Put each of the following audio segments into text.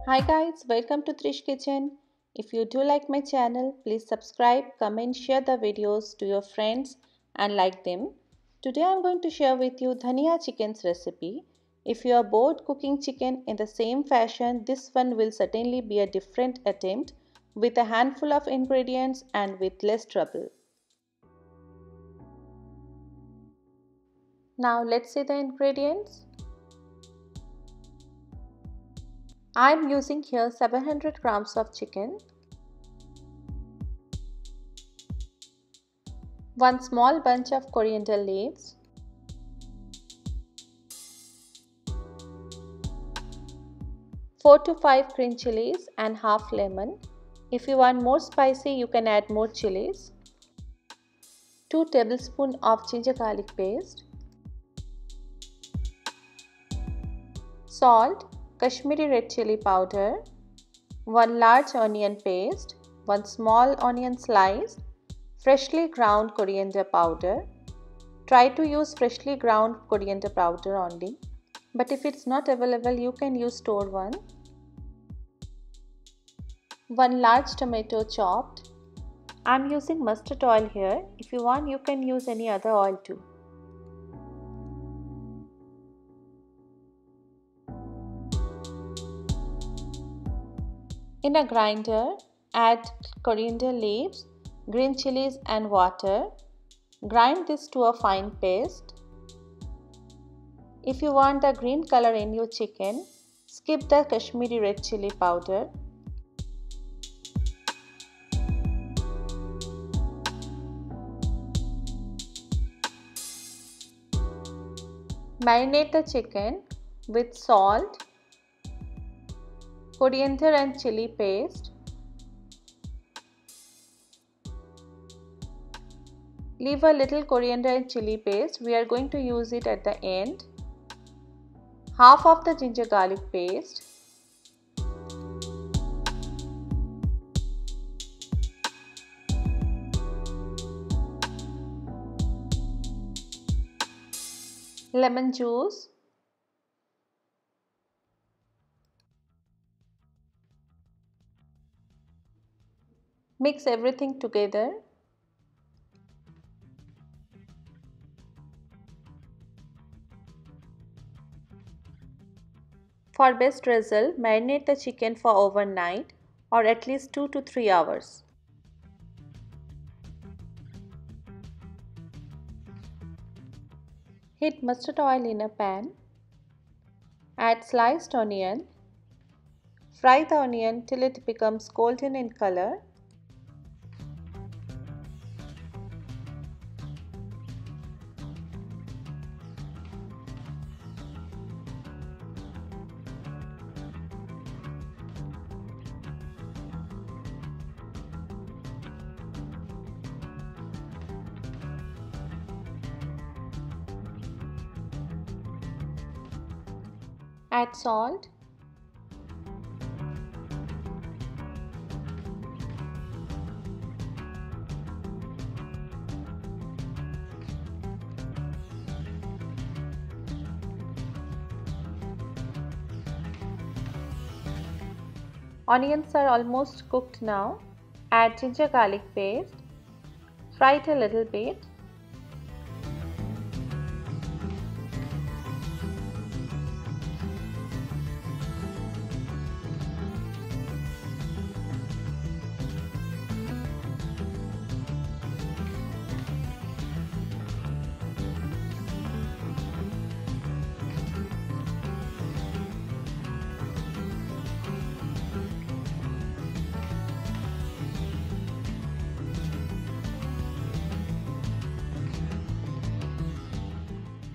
Hi guys, welcome to Trish Kitchen. If you do like my channel, please subscribe, comment, share the videos to your friends and like them. Today I am going to share with you Dhaniya chicken's recipe. If you are bored cooking chicken in the same fashion, this one will certainly be a different attempt with a handful of ingredients and with less trouble. Now let's see the ingredients. I am using here 700 grams of chicken, 1 small bunch of coriander leaves, 4 to 5 green chilies and half lemon. If you want more spicy, you can add more chilies. 2 tablespoons of ginger garlic paste, salt, Kashmiri red chili powder, 1 large onion paste, 1 small onion sliced, freshly ground coriander powder. Try to use freshly ground coriander powder only, but if it's not available, you can use stored one. 1 large tomato chopped. I'm using mustard oil here. If you want, you can use any other oil too. In a grinder, add coriander leaves, green chilies and water. Grind this to a fine paste. If you want the green color in your chicken, skip the Kashmiri red chili powder. Marinate the chicken with salt, coriander and chili paste. Leave a little coriander and chili paste. We are going to use it at the end. Half of the ginger garlic paste. Lemon juice. Mix everything together. For best result, marinate the chicken for overnight or at least 2 to 3 hours. Heat mustard oil in a pan. Add sliced onion. Fry the onion till it becomes golden in color. Add salt. Onions are almost cooked now. Add ginger garlic paste. Fry it a little bit.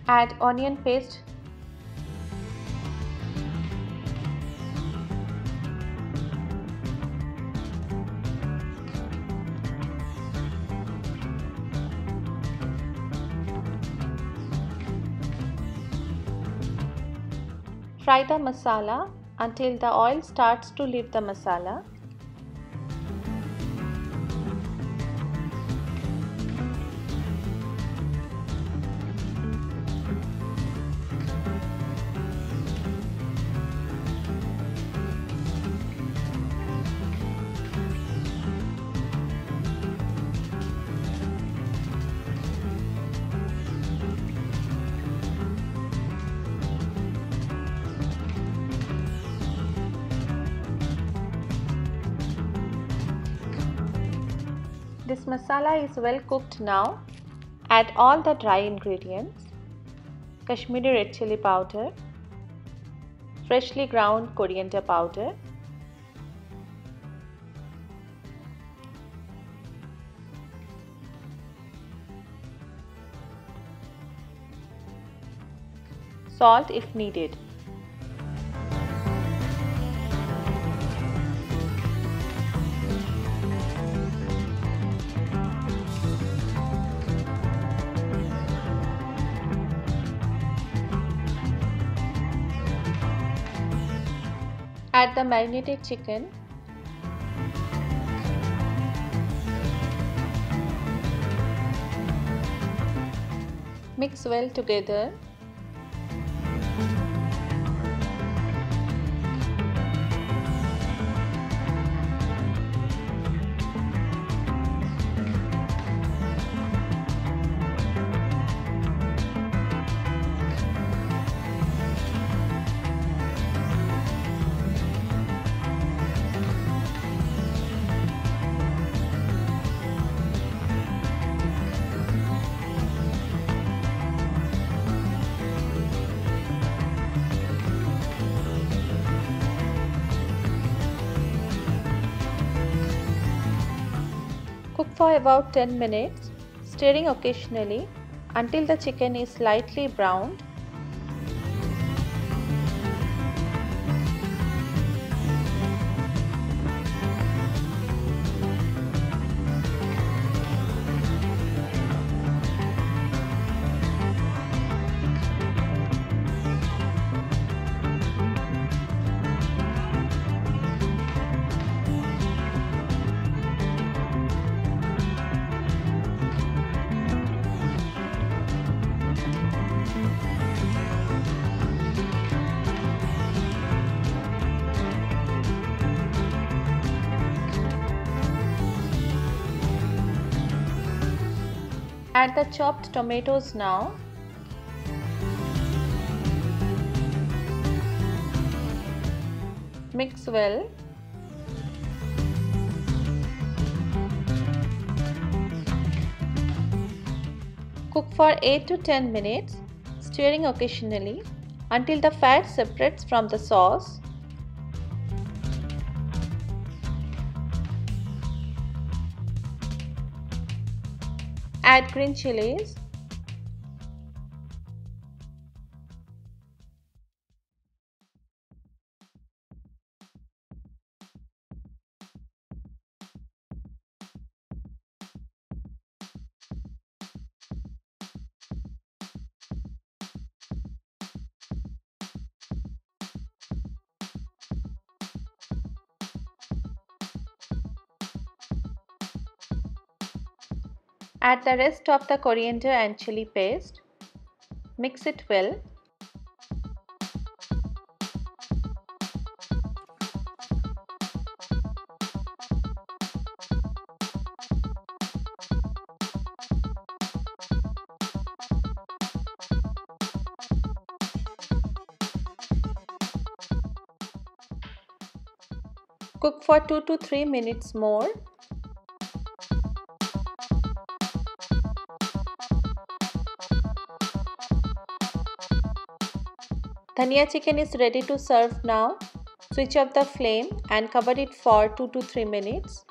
Add onion paste. Fry the masala until the oil starts to leave the masala. This masala is well cooked now. Add all the dry ingredients: Kashmiri red chili powder, freshly ground coriander powder, salt if needed. Add the marinated chicken. Mix well together. Cook for about 10 minutes, stirring occasionally until the chicken is slightly browned. Add the chopped tomatoes now. Mix well. Cook for 8 to 10 minutes, stirring occasionally until the fat separates from the sauce. Add green chilies. Add the rest of the coriander and chili paste. Mix it well. Cook for 2 to 3 minutes more. Dhania chicken is ready to serve now. Switch off the flame and cover it for 2 to 3 minutes.